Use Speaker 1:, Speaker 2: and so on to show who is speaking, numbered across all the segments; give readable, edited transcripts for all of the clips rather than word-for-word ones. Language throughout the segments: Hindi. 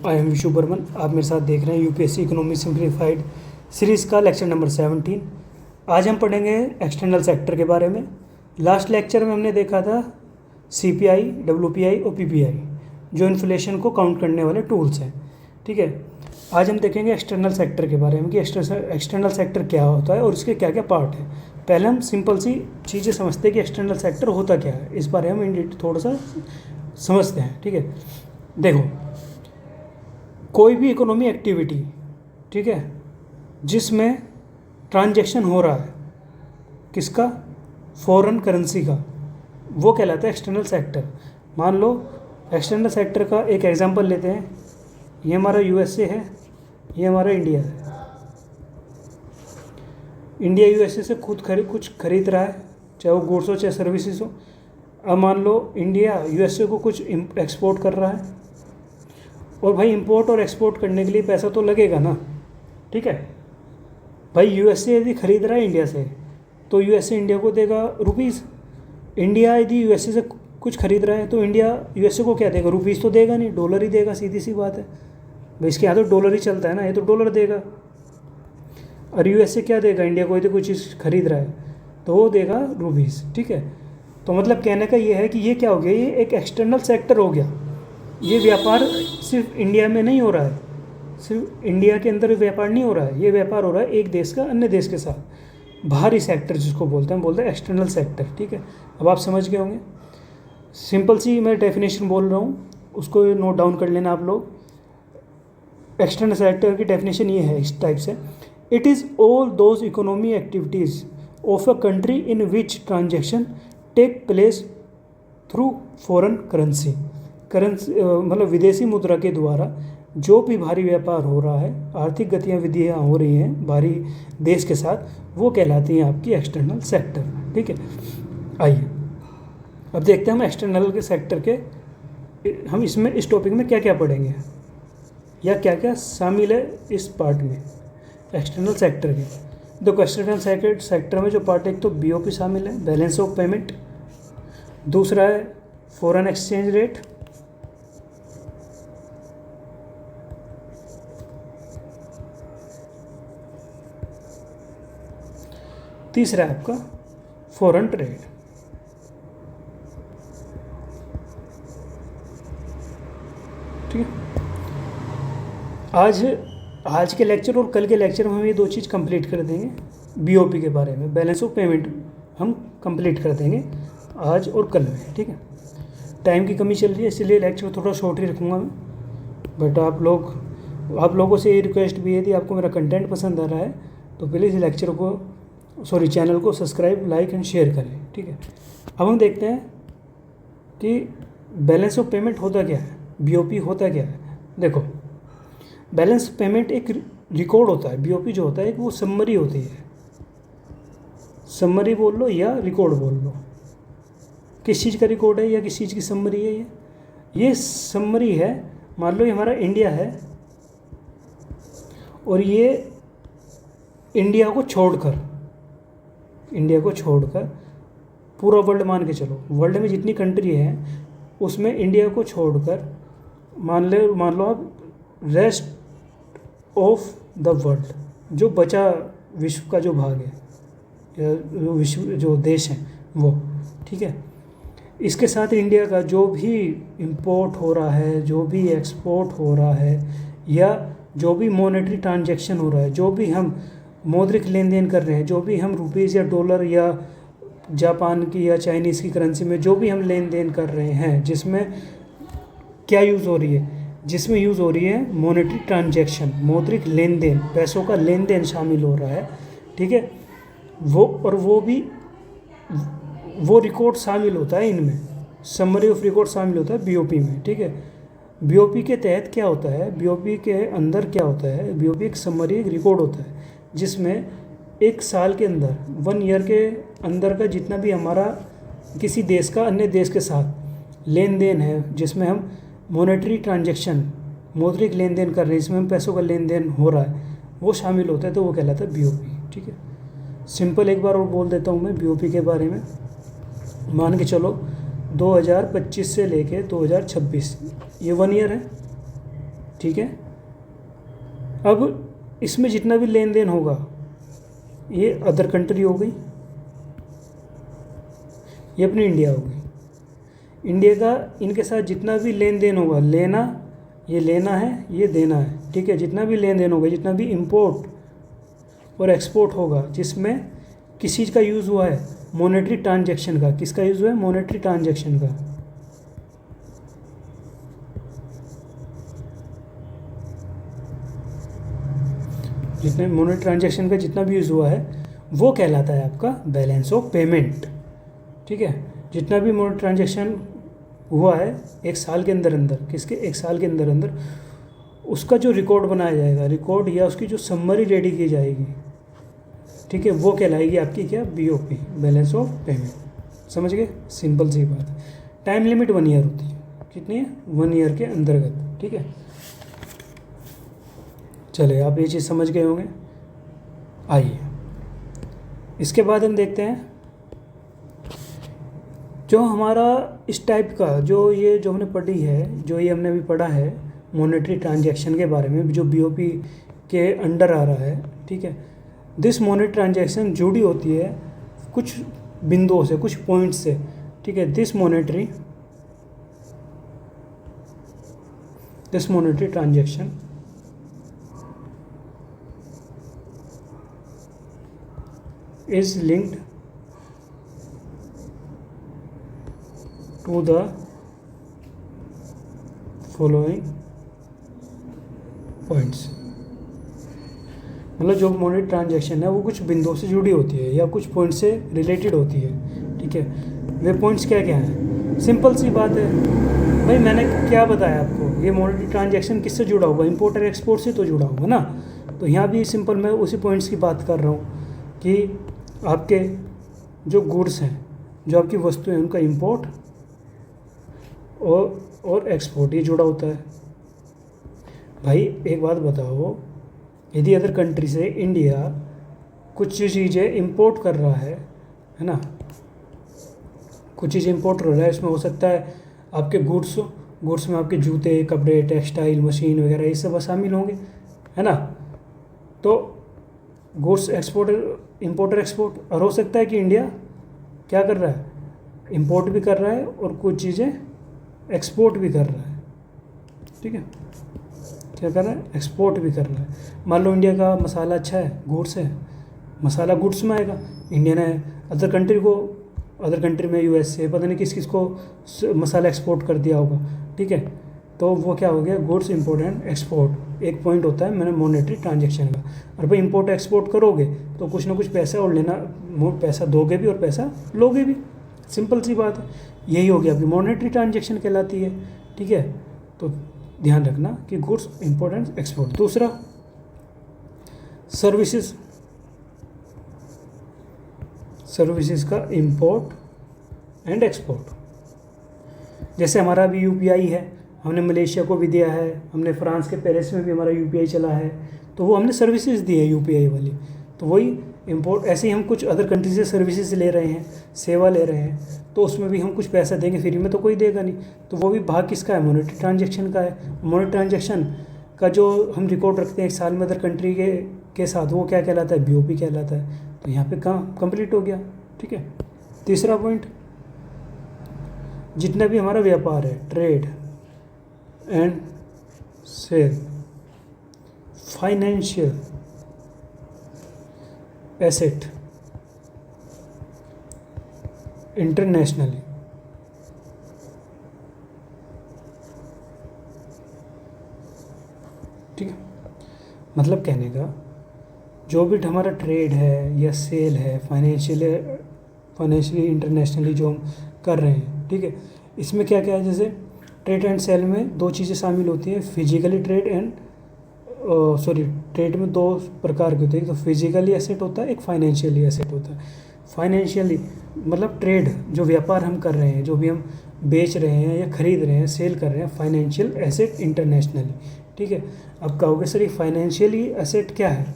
Speaker 1: I am Vishu Burman. आप मेरे साथ देख रहे हैं यूपीएससी इकोनॉमी सिंप्लीफाइड सीरीज़ का लेक्चर नंबर 17। आज हम पढ़ेंगे एक्सटर्नल सेक्टर के बारे में। लास्ट लेक्चर में हमने देखा था सीपीआई, डब्ल्यूपीआई और पीपीआई, जो इन्फ्लेशन को काउंट करने वाले टूल्स हैं। ठीक है, आज हम देखेंगे एक्सटर्नल सेक्टर के बारे में कि एक्सटर्नल सेक्टर क्या होता है और इसके क्या क्या पार्ट हैं। पहले हम सिंपल सी चीज़ें समझते हैं कि एक्सटर्नल सेक्टर होता क्या है, इस बारे में हम थोड़ा सा समझते हैं। ठीक है, देखो, कोई भी इकोनॉमी एक्टिविटी, ठीक है, जिसमें ट्रांजैक्शन हो रहा है किसका, फॉरेन करेंसी का, वो कहलाता है एक्सटर्नल सेक्टर। मान लो एक्सटर्नल सेक्टर का एक एग्जांपल लेते हैं। ये हमारा यूएसए है, ये हमारा इंडिया है। इंडिया यूएसए से कुछ खरीद रहा है, चाहे वो गुड्स हो चाहे सर्विसेज हो। अब मान लो इंडिया यूएसए को कुछ एक्सपोर्ट कर रहा है, और भाई इंपोर्ट और एक्सपोर्ट करने के लिए पैसा तो लगेगा ना। ठीक है भाई, यूएसए यदि खरीद रहा है इंडिया से, तो यूएसए इंडिया को देगा रुपीज़। इंडिया यदि यूएसए से कुछ खरीद रहा है तो इंडिया यूएसए को क्या देगा, रुपीज़ तो देगा नहीं, डॉलर ही देगा। सीधी सी बात है भाई, इसके यहाँ तो डॉलर ही चलता है ना, ये तो डॉलर देगा। और यूएसए क्या देगा इंडिया को, यदि कोई चीज़ खरीद रहा है तो वो देगा रुपीज़। ठीक है, तो मतलब कहने का ये है कि ये क्या हो गया, ये एक एक्सटर्नल सेक्टर हो गया। ये व्यापार सिर्फ इंडिया में नहीं हो रहा है, सिर्फ इंडिया के अंदर व्यापार नहीं हो रहा है, ये व्यापार हो रहा है एक देश का अन्य देश के साथ। बाहरी सेक्टर जिसको बोलते हैं एक्सटर्नल सेक्टर। ठीक है, अब आप समझ गए होंगे। सिंपल सी मैं डेफिनेशन बोल रहा हूँ, उसको नोट डाउन कर लेना आप लोग। एक्सटर्नल सेक्टर की डेफिनेशन ये है इस टाइप से: it is all those economy activities of a country in which transaction take place through foreign currency मतलब विदेशी मुद्रा के द्वारा जो भी भारी व्यापार हो रहा है, आर्थिक गतिविधियाँ हो रही हैं भारी देश के साथ, वो कहलाती हैं आपकी एक्सटर्नल सेक्टर। ठीक है, आइए अब देखते हैं हम एक्सटर्नल के सेक्टर के, हम इसमें इस टॉपिक में क्या क्या पढ़ेंगे या क्या क्या शामिल है इस पार्ट में एक्सटर्नल सेक्टर के। देखो, एक्सटर्नल सेक्टर में जो पार्ट, एक तो बीओपी शामिल है, बैलेंस ऑफ पेमेंट। दूसरा है फॉरेन एक्सचेंज रेट। तीसरा है आपका फॉरेन ट्रेड। ठीक है, आज के लेक्चर और कल के लेक्चर में हम ये दो चीज़ कंप्लीट कर देंगे। बीओपी के बारे में, बैलेंस ऑफ पेमेंट हम कंप्लीट कर देंगे आज और कल में। ठीक है, टाइम की कमी चल रही है इसलिए लेक्चर थोड़ा शॉर्ट ही रखूँगा मैं। बट आप लोगों से ये रिक्वेस्ट भी है कि आपको मेरा कंटेंट पसंद आ रहा है तो प्लीज़ लेक्चर को चैनल को सब्सक्राइब, लाइक एंड शेयर करें। ठीक है, अब हम देखते हैं कि बैलेंस ऑफ पेमेंट होता क्या है, बीओपी होता क्या है। देखो, बैलेंस पेमेंट एक रिकॉर्ड होता है, बीओपी जो होता है एक वो समरी होती है। समरी बोल लो या रिकॉर्ड बोल लो, किस चीज़ का रिकॉर्ड है या किस चीज़ की समरी है ये समरी है। मान लो ये हमारा इंडिया है और ये इंडिया को छोड़कर पूरा वर्ल्ड मान के चलो, वर्ल्ड में जितनी कंट्री है उसमें इंडिया को छोड़कर मान लो आप रेस्ट ऑफ द वर्ल्ड, जो बचा विश्व का जो भाग है या विश्व जो देश हैं वो। ठीक है, इसके साथ इंडिया का जो भी इंपोर्ट हो रहा है, जो भी एक्सपोर्ट हो रहा है, या जो भी मॉनेटरी ट्रांजैक्शन हो रहा है, जो भी हम मौद्रिक लेन देन कर रहे हैं, जो भी हम रुपीज़ या डॉलर या जापान की या चाइनीज़ की करेंसी में जो भी हम लेन देन कर रहे हैं, जिसमें क्या यूज़ हो रही है, जिसमें यूज़ हो रही है मॉनेटरी ट्रांजैक्शन, मौद्रिक लेन देन, पैसों का लेन देन शामिल हो रहा है। ठीक है, वो रिकॉर्ड शामिल होता है इनमें, समरी ऑफ रिकॉर्ड शामिल होता है बीओपी में। ठीक है, बीओपी के तहत क्या होता है, बीओपी के अंदर क्या होता है, बीओपी एक समरी, एक रिकॉर्ड होता है जिसमें एक साल के अंदर, 1 ईयर के अंदर का जितना भी हमारा किसी देश का अन्य देश के साथ लेन देन है, जिसमें हम मॉनेटरी ट्रांजैक्शन, मौद्रिक लेन देन कर रहे हैं, इसमें हम पैसों का लेन देन हो रहा है, वो शामिल होता है, तो वो कहलाता है बीओपी। ठीक है, सिंपल एक बार और बोल देता हूँ मैं बीओपी के बारे में। मान के चलो 2025 से लेके 2026 ये 1 ईयर है। ठीक है। अब इसमें जितना भी लेन देन होगा ये अदर कंट्री हो गई, ये अपनी इंडिया हो गई। इंडिया का इनके साथ जितना भी लेन देन होगा, लेना ये लेना है, ये देना है, ठीक है। जितना भी लेन देन होगा, जितना भी इंपोर्ट और एक्सपोर्ट होगा जिसमें किस चीज़ का यूज़ हुआ है, मॉनेटरी ट्रांजैक्शन का। किसका यूज़ हुआ है? मॉनेटरी ट्रांजैक्शन का। जितने मॉनेटरी ट्रांजैक्शन का जितना भी यूज़ हुआ है वो कहलाता है आपका बैलेंस ऑफ पेमेंट, ठीक है। जितना भी मॉनेटरी ट्रांजैक्शन हुआ है एक साल के अंदर अंदर, किसके? एक साल के अंदर अंदर, उसका जो रिकॉर्ड बनाया जाएगा, रिकॉर्ड या उसकी जो समरी रेडी की जाएगी, ठीक है, वो कहलाएगी आपकी क्या? BOP, balance of payment. समझ गए? सिंपल सी बात है। टाइम लिमिट 1 ईयर होती है। कितनी है? 1 ईयर के अंतर्गत, ठीक है। चलिए आप ये चीज़ समझ गए होंगे। आइए इसके बाद हम देखते हैं जो हमारा इस टाइप का जो हमने पढ़ी है, जो ये हमने अभी पढ़ा है मॉनेटरी ट्रांजैक्शन के बारे में, जो BOP के अंडर आ रहा है, ठीक है। दिस मॉनेटरी ट्रांजैक्शन जुड़ी होती है कुछ बिंदुओं से, कुछ पॉइंट से, ठीक है। This monetary transaction is linked to the following points। मतलब जो मॉनेटरी ट्रांजैक्शन है वो कुछ बिंदुओं से जुड़ी होती है या कुछ पॉइंट से रिलेटेड होती है, ठीक है। वे पॉइंट्स क्या क्या हैं? सिंपल सी बात है भाई, मैंने क्या बताया आपको, ये मॉनेटरी ट्रांजैक्शन किससे जुड़ा होगा? इंपोर्ट और एक्सपोर्ट से तो जुड़ा होगा ना। तो यहाँ भी सिंपल मैं उसी पॉइंट्स की बात कर रहा हूँ कि आपके जो गुड्स हैं, जो आपकी वस्तुएं हैं, उनका इंपोर्ट और एक्सपोर्ट ये जुड़ा होता है। भाई एक बात बताओ, यदि अदर कंट्री से इंडिया कुछ चीज़ें इंपोर्ट कर रहा है ना, कुछ चीज़ें इंपोर्ट कर रहा है, इसमें हो सकता है आपके गुड्स में आपके जूते, कपड़े, टेक्सटाइल, मशीन वगैरह ये सब शामिल होंगे, है ना। तो गुड्स एक्सपोर्ट, इंपोर्टर एक्सपोर्ट, और हो सकता है कि इंडिया क्या कर रहा है? इंपोर्ट भी कर रहा है और कुछ चीज़ें एक्सपोर्ट भी कर रहा है, ठीक है। क्या कर रहा है? एक्सपोर्ट भी कर रहा है। मान लो इंडिया का मसाला अच्छा है, गुड्स है, मसाला गुड्स में आएगा। इंडिया ने अदर कंट्री में US से पता नहीं किस किस को मसाला एक्सपोर्ट कर दिया होगा, ठीक है। तो वो क्या हो गया? गुड्स इंपोर्ट एंड एक्सपोर्ट एक पॉइंट होता है मैंने मॉनेटरी ट्रांजैक्शन का। और भाई इंपोर्ट एक्सपोर्ट करोगे तो कुछ ना कुछ पैसा और लेना, पैसा दोगे भी और पैसा लोगे भी, सिंपल सी बात है। यही हो गया आपकी मॉनेटरी ट्रांजैक्शन कहलाती है, ठीक है। तो ध्यान रखना कि गुड्स इंपोर्ट एंड एक्सपोर्ट। दूसरा सर्विसेज का इंपोर्ट एंड एक्सपोर्ट। जैसे हमारा अभी UPI है, हमने मलेशिया को भी दिया है, हमने फ्रांस के पेरिस में भी हमारा UPI चला है, तो वो हमने सर्विसेज दी है UPI वाली, तो वही इंपोर्ट। ऐसे ही हम कुछ अदर कंट्री से सर्विसेज ले रहे हैं, सेवा ले रहे हैं, तो उसमें भी हम कुछ पैसा देंगे, फ्री में तो कोई देगा नहीं, तो वो भी भाग किसका है? मॉनेटरी ट्रांजैक्शन का है। मॉनेटरी ट्रांजैक्शन का जो हम रिकॉर्ड रखते हैं एक साल में अदर कंट्री के साथ, वो क्या कहलाता है? BOP कहलाता है। तो यहाँ पे काम कंप्लीट हो गया, ठीक है। तीसरा पॉइंट, जितना भी हमारा व्यापार है, trade and sale, financial asset internationally, ठीक है। मतलब कहने का जो भी हमारा ट्रेड है या सेल है, फाइनेंशियली इंटरनेशनली जो हम कर रहे हैं, ठीक है, इसमें क्या क्या है? जैसे ट्रेड एंड सेल में 2 चीज़ें शामिल होती हैं, फिजिकली ट्रेड एंड ट्रेड में 2 प्रकार की होती है, तो फिजिकली एसेट होता है, एक फाइनेंशियली एसेट होता है। फाइनेंशियली मतलब ट्रेड, जो व्यापार हम कर रहे हैं, जो भी हम बेच रहे हैं या खरीद रहे हैं, सेल कर रहे हैं, फाइनेंशियल एसेट इंटरनेशनली, ठीक है। अब कहोगे सर ये फाइनेंशियली एसेट क्या है?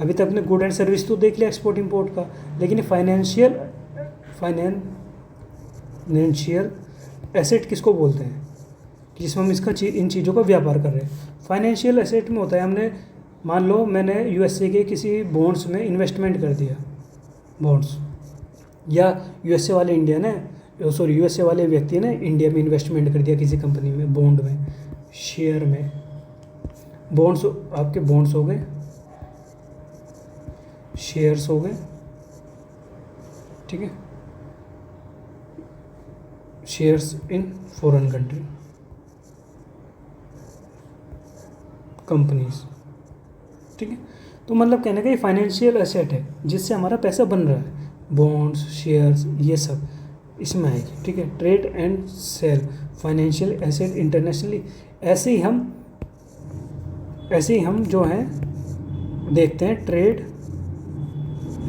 Speaker 1: अभी तक आपने गुड एंड सर्विस तो देख लिया एक्सपोर्ट इंपोर्ट का, लेकिन फाइनेंशियल एसेट किसको बोलते हैं? जिसमें हम इन चीज़ों का व्यापार कर रहे हैं। फाइनेंशियल एसेट में होता है, हमने मान लो मैंने यूएसए के किसी बॉन्ड्स में इन्वेस्टमेंट कर दिया, बॉन्ड्स, या यूएसए वाले यूएसए वाले व्यक्ति ने इंडिया में इन्वेस्टमेंट कर दिया किसी कंपनी में, बॉन्ड में, शेयर में। बॉन्ड्स आपके बॉन्ड्स हो गए, शेयर्स हो गए, ठीक है, shares in foreign country companies, ठीक है। तो मतलब कहने का ये फाइनेंशियल एसेट है जिससे हमारा पैसा बन रहा है, बॉन्ड्स, शेयर्स, ये सब इसमें आएगी, ठीक है। Trade and sale financial asset internationally. ऐसे ही हम जो हैं देखते हैं trade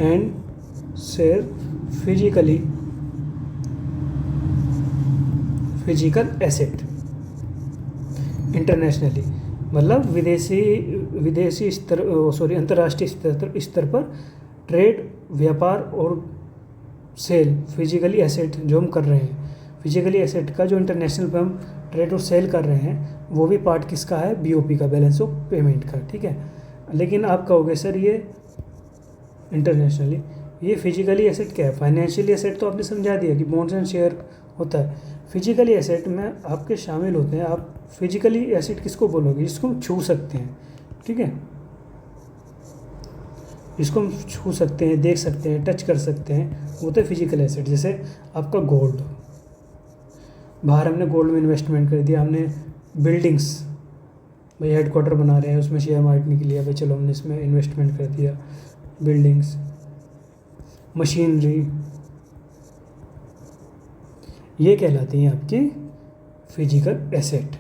Speaker 1: and sale physical asset internationally, मतलब विदेशी अंतर्राष्ट्रीय स्तर पर ट्रेड, व्यापार और सेल फिजिकली एसेट जो हम कर रहे हैं, फिजिकली एसेट का जो इंटरनेशनल पे हम ट्रेड और सेल कर रहे हैं वो भी पार्ट किसका है, बीओपी का, बैलेंस ऑफ पेमेंट का, ठीक है। लेकिन आप कहोगे सर ये इंटरनेशनली, ये फिजिकली एसेट क्या है? फाइनेंशियली एसेट तो आपने समझा दिया कि बॉन्ड्स एंड शेयर होता है। फिजिकली एसेट में आपके शामिल होते हैं, आप फिजिकली एसेट किसको बोलोगे? जिसको हम छू सकते हैं, ठीक है, जिसको हम छू सकते हैं, देख सकते हैं, टच कर सकते हैं, वो तो फिजिकल एसेट। जैसे आपका गोल्ड, बाहर हमने गोल्ड में इन्वेस्टमेंट कर दिया, हमने बिल्डिंग्स, भाई हेडक्वार्टर बना रहे हैं उसमें शेयर मार्केट के लिए, भाई चलो हमने इसमें इन्वेस्टमेंट कर दिया, बिल्डिंग्स, मशीनरी, ये कहलाती हैं आपकी फिजिकल एसेट,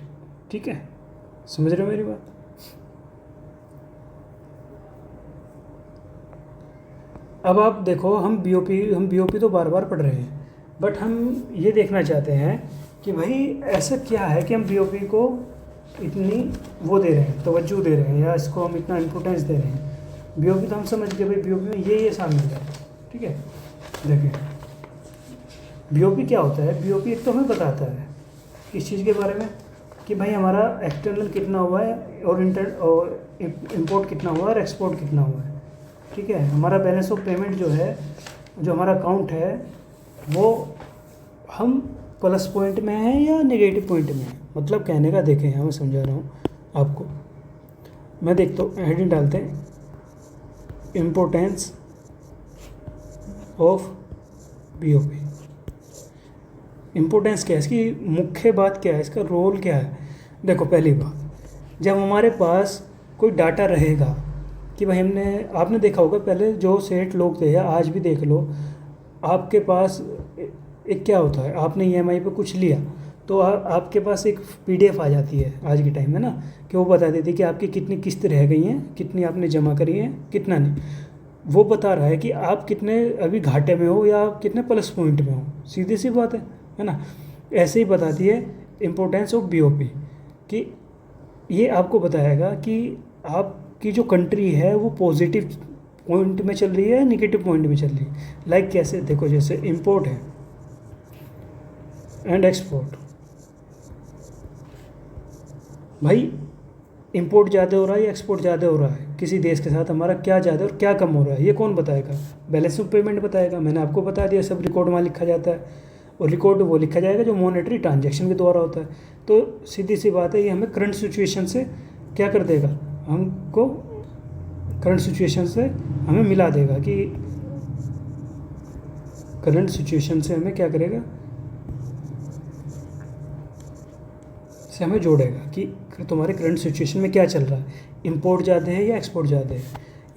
Speaker 1: ठीक है। समझ रहे हो मेरी बात? अब आप देखो, हम बीओपी तो बार बार पढ़ रहे हैं, बट हम ये देखना चाहते हैं कि भाई ऐसा क्या है कि हम बीओपी को इतनी वो दे रहे हैं, तवज्जो दे रहे हैं, या इसको हम इतना इम्पोर्टेंस दे रहे हैं। बीओपी तो हम समझ गए भाई, बीओपी में ये शामिल है, ठीक है। देखिए बीओपी क्या होता है? बीओपी एक तो हमें बताता है किस चीज़ के बारे में, कि भाई हमारा एक्सटर्नल कितना हुआ है और इम्पोर्ट कितना हुआ है और एक्सपोर्ट कितना हुआ है, ठीक है। हमारा बैलेंस ऑफ पेमेंट जो है, जो हमारा अकाउंट है, वो हम प्लस पॉइंट में है या नेगेटिव पॉइंट में है। मतलब कहने का, देखें यहाँ मैं समझा रहा हूँ आपको, मैं देखता हूँ, हेडिंग डालते हैं इम्पोर्टेंस ऑफ बीओपी। इम्पोर्टेंस क्या है इसकी, मुख्य बात क्या है, इसका रोल क्या है? देखो पहली बात, जब हमारे पास कोई डाटा रहेगा कि भाई आपने देखा होगा पहले जो सेठ लोग थे, या आज भी देख लो, आपके पास एक क्या होता है, आपने ईएमआई पे कुछ लिया तो आपके पास एक पीडीएफ आ जाती है आज के टाइम में ना, कि वो बता देती है कि आपकी कितनी किस्त रह गई हैं, कितनी आपने जमा करी हैं, कितना नहीं। वो बता रहा है कि आप कितने अभी घाटे में हो या कितने प्लस पॉइंट में हो, सीधी सी बात है ना। ऐसे ही बताती है इम्पोर्टेंस ऑफ बीओपी, कि ये आपको बताएगा कि आपकी जो कंट्री है वो पॉजिटिव पॉइंट में चल रही है, निगेटिव पॉइंट में चल रही है। लाइक कैसे? देखो जैसे इंपोर्ट है एंड एक्सपोर्ट, भाई इंपोर्ट ज़्यादा हो रहा है या एक्सपोर्ट ज़्यादा हो रहा है, किसी देश के साथ हमारा क्या ज़्यादा और क्या कम हो रहा है, ये कौन बताएगा? बैलेंस ऑफ पेमेंट बताएगा। मैंने आपको बता दिया, सब रिकॉर्ड वहाँ लिखा जाता है, और रिकॉर्ड वो लिखा जाएगा जो मॉनेटरी ट्रांजैक्शन के द्वारा होता है। तो सीधी सी बात है, ये हमें करंट सिचुएशन से क्या कर देगा, हमको करंट सिचुएशन से हमें मिला देगा, कि करंट सिचुएशन से हमें क्या करेगा, से हमें जोड़ेगा कि तुम्हारे करंट सिचुएशन में क्या चल रहा है, इंपोर्ट ज़्यादा है या एक्सपोर्ट ज़्यादा है।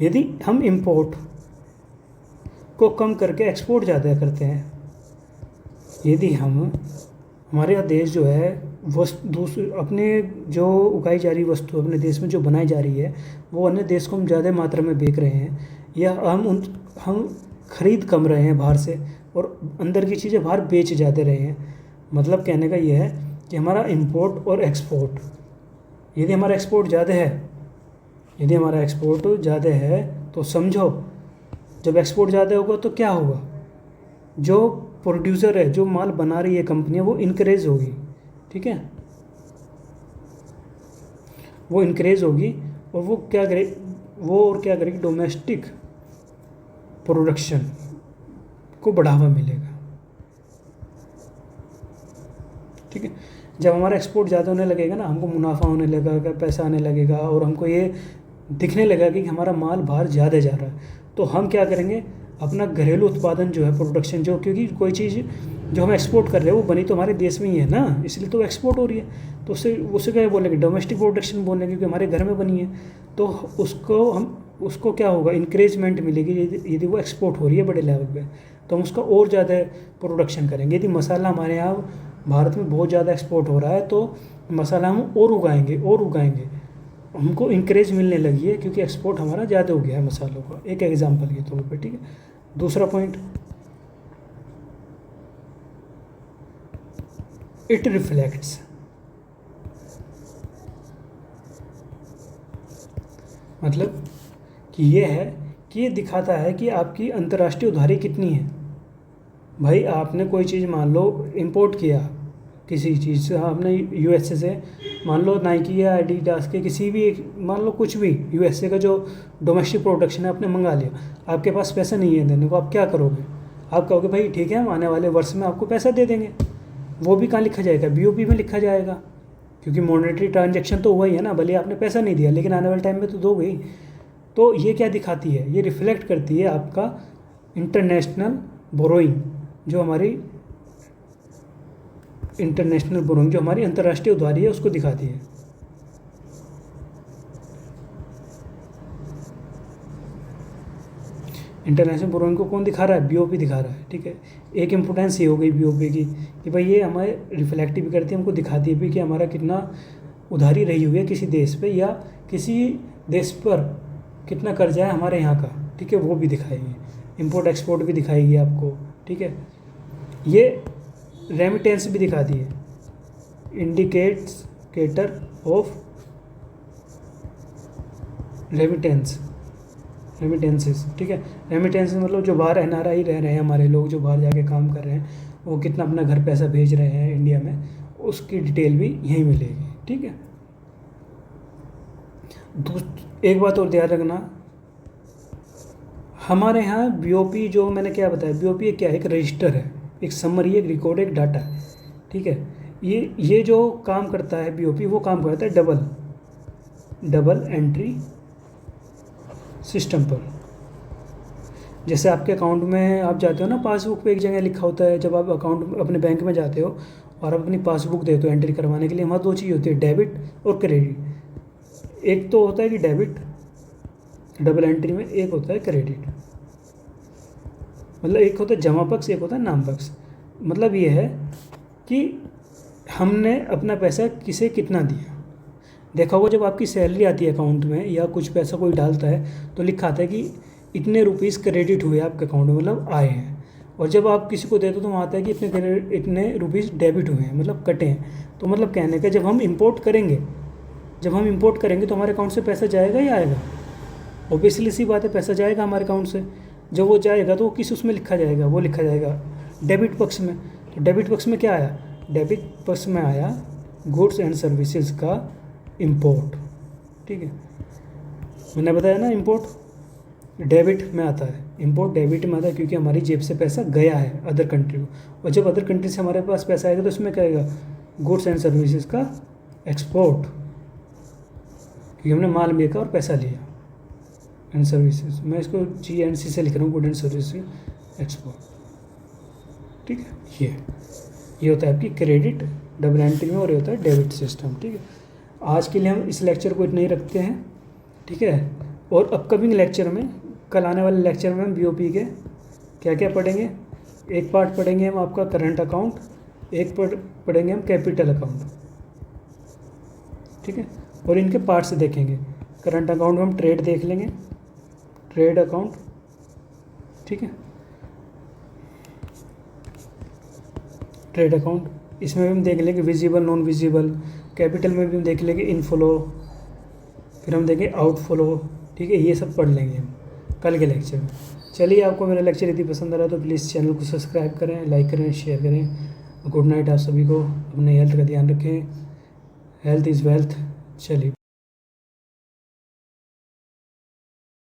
Speaker 1: यदि हम इंपोर्ट को कम करके एक्सपोर्ट ज़्यादा करते हैं, यदि हमारे यहाँ देश जो है अपने जो उगाई जा रही वस्तु अपने देश में जो बनाई जा रही है वो अन्य देश को हम ज़्यादा मात्रा में बेच रहे हैं, या हम खरीद कम रहे हैं बाहर से और अंदर की चीज़ें बाहर बेच जाते रहे हैं। मतलब कहने का ये है कि हमारा इंपोर्ट और एक्सपोर्ट, यदि हमारा एक्सपोर्ट ज़्यादा है तो समझो जब एक्सपोर्ट ज़्यादा होगा तो क्या होगा, जो प्रोड्यूसर है, जो माल बना रही है कंपनियाँ, वो इनक्रेज होगी, ठीक है। वो इंक्रीज होगी और वो क्या करेगी, डोमेस्टिक प्रोडक्शन को बढ़ावा मिलेगा। ठीक है, जब हमारा एक्सपोर्ट ज़्यादा होने लगेगा ना, हमको मुनाफा होने लगेगा, पैसा आने लगेगा और हमको ये दिखने लगेगा कि हमारा माल बाहर ज़्यादा जा रहा है, तो हम क्या करेंगे, अपना घरेलू उत्पादन जो है, प्रोडक्शन जो, क्योंकि कोई चीज़ जो हम एक्सपोर्ट कर रहे हैं वो बनी तो हमारे देश में ही है ना, इसलिए तो एक्सपोर्ट हो रही है, तो उससे क्या बोलेंगे, डोमेस्टिक प्रोडक्शन बोलेंगे, क्योंकि हमारे घर में बनी है, तो उसको क्या होगा, इंक्रेजमेंट मिलेगी यदि वो एक्सपोर्ट हो रही है बड़े लेवल पे, तो हम उसका और ज़्यादा प्रोडक्शन करेंगे। यदि मसाला हमारे यहाँ भारत में बहुत ज़्यादा एक्सपोर्ट हो रहा है तो मसाला हम और उगाएंगे, हमको इंक्रेज मिलने लगी है, क्योंकि एक्सपोर्ट हमारा ज़्यादा हो गया है मसालों का। एक एग्जांपल के तौर पे, ठीक है। दूसरा पॉइंट, इट रिफ्लेक्ट्स, मतलब कि ये है कि ये दिखाता है कि आपकी अंतर्राष्ट्रीय उधारी कितनी है। भाई आपने कोई चीज़ मान लो इंपोर्ट किया, किसी चीज़ से आपने यूएसए से, मान लो नाइकी या एडिडास के किसी भी एक, मान लो कुछ भी यूएसए का जो डोमेस्टिक प्रोडक्शन है आपने मंगा लिया, आपके पास पैसा नहीं है देने को, आप क्या करोगे, आप कहोगे भाई ठीक है हम आने वाले वर्ष में आपको पैसा दे देंगे। वो भी कहाँ लिखा जाएगा, बीओपी में लिखा जाएगा, क्योंकि मॉनेटरी ट्रांजेक्शन तो हुआ ही है ना, भले आपने पैसा नहीं दिया लेकिन आने वाले टाइम में तो दोगे ही। तो ये क्या दिखाती है, ये रिफ्लेक्ट करती है आपका इंटरनेशनल बोरोइंग, जो हमारी इंटरनेशनल बोरोइंग, जो हमारी अंतर्राष्ट्रीय उधारी है, उसको दिखाती है। इंटरनेशनल बोरोइंग को कौन दिखा रहा है, बीओपी दिखा रहा है। ठीक है, एक इम्पोर्टेंस ये हो गई बीओपी की कि भाई ये हमारे रिफ्लेक्ट भी करती है, हमको दिखाती है भी कि हमारा कितना उधारी रही हुई है किसी देश पे, या किसी देश पर कितना कर्जा है हमारे यहाँ का। ठीक है, वो भी दिखाएगी, इंपोर्ट एक्सपोर्ट भी दिखाएगी आपको। ठीक है, ये रेमिटेंस भी दिखाती है, इंडिकेटर ऑफ रेमिटेंसेस। ठीक है, रेमिटेंसेस मतलब जो बाहर एनआरआई रह रहे हैं हमारे लोग, जो बाहर जाके काम कर रहे हैं, वो कितना अपना घर पैसा भेज रहे हैं इंडिया में, उसकी डिटेल भी यहीं मिलेगी। ठीक है, एक बात और ध्यान रखना, हमारे यहाँ बीओपी जो मैंने क्या बताया, बीओपी एक क्या है, एक रजिस्टर है, एक समरी, एक रिकॉर्ड, एक डाटा है। ठीक है, ये जो काम करता है बीओपी, वो काम करता है डबल एंट्री सिस्टम पर। जैसे आपके अकाउंट में आप जाते हो ना, पासबुक पे एक जगह लिखा होता है, जब आप अकाउंट अपने बैंक में जाते हो और आप अपनी पासबुक देते हो एंट्री करवाने के लिए, वहाँ दो चीज़ होती है, डेबिट और क्रेडिट। एक तो होता है कि डेबिट डबल एंट्री में, एक होता है क्रेडिट, मतलब एक होता है जमा पक्ष, एक होता है नाम पक्ष। मतलब ये है कि हमने अपना पैसा किसे कितना दिया। देखा होगा जब आपकी सैलरी आती है अकाउंट में, या कुछ पैसा कोई डालता है तो लिखा आता है कि इतने रुपीस क्रेडिट हुए आपके अकाउंट में, मतलब आए हैं। और जब आप किसी को देते हो तो वहाँ आता है कि इतने रुपीस डेबिट हुए हैं, मतलब कटे हैं। तो मतलब कहने का, जब हम इंपोर्ट करेंगे तो हमारे अकाउंट से पैसा जाएगा या आएगा? ऑब्वियसली सी बात है, पैसा जाएगा हमारे अकाउंट से। जब वो जाएगा तो वो किस उसमें लिखा जाएगा, वो लिखा जाएगा डेबिट पक्ष में। तो डेबिट पक्ष में क्या आया, डेबिट पक्ष में आया गुड्स एंड सर्विसेज का इंपोर्ट। ठीक है, मैंने बताया ना, इंपोर्ट डेबिट में आता है, इंपोर्ट डेबिट में आता है, क्योंकि हमारी जेब से पैसा गया है अदर कंट्री को। और जब अदर कंट्री से हमारे पास पैसा आएगा तो इसमें क्या आएगा, गुड्स एंड सर्विसेज का एक्सपोर्ट, क्योंकि हमने माल बेचा और पैसा लिया। एंड सर्विसेज, मैं इसको GNC से लिख रहा हूँ, गुड एंड सर्विसेज एक्सपोर्ट। ठीक है, ये होता है आपकी क्रेडिट डबल एंट्री में, और ये होता है डेबिट सिस्टम। ठीक है, आज के लिए हम इस लेक्चर को इतना ही रखते हैं। ठीक है, और अपकमिंग लेक्चर में, कल आने वाले लेक्चर में हम बीओपी के क्या क्या पढ़ेंगे। एक पार्ट पढ़ेंगे हम आपका करंट अकाउंट, एक पढ़ेंगे हम कैपिटल अकाउंट। ठीक है, और इनके पार्ट से देखेंगे। करंट अकाउंट में हम ट्रेड देख लेंगे, ट्रेड अकाउंट। ठीक है, ट्रेड अकाउंट, इसमें भी हम देख लेंगे विजिबल नॉन विजिबल। कैपिटल में भी हम देख लेंगे इनफ्लो, फिर हम देखेंगे आउटफ्लो। ठीक है, ये सब पढ़ लेंगे हम कल के लेक्चर में। चलिए, आपको मेरा लेक्चर यदि पसंद आ रहा है तो प्लीज़ चैनल को सब्सक्राइब करें, लाइक करें, शेयर करें। गुड नाइट आप सभी को, अपने हेल्थ का ध्यान रखें, हेल्थ इज़ वेल्थ। चलिए।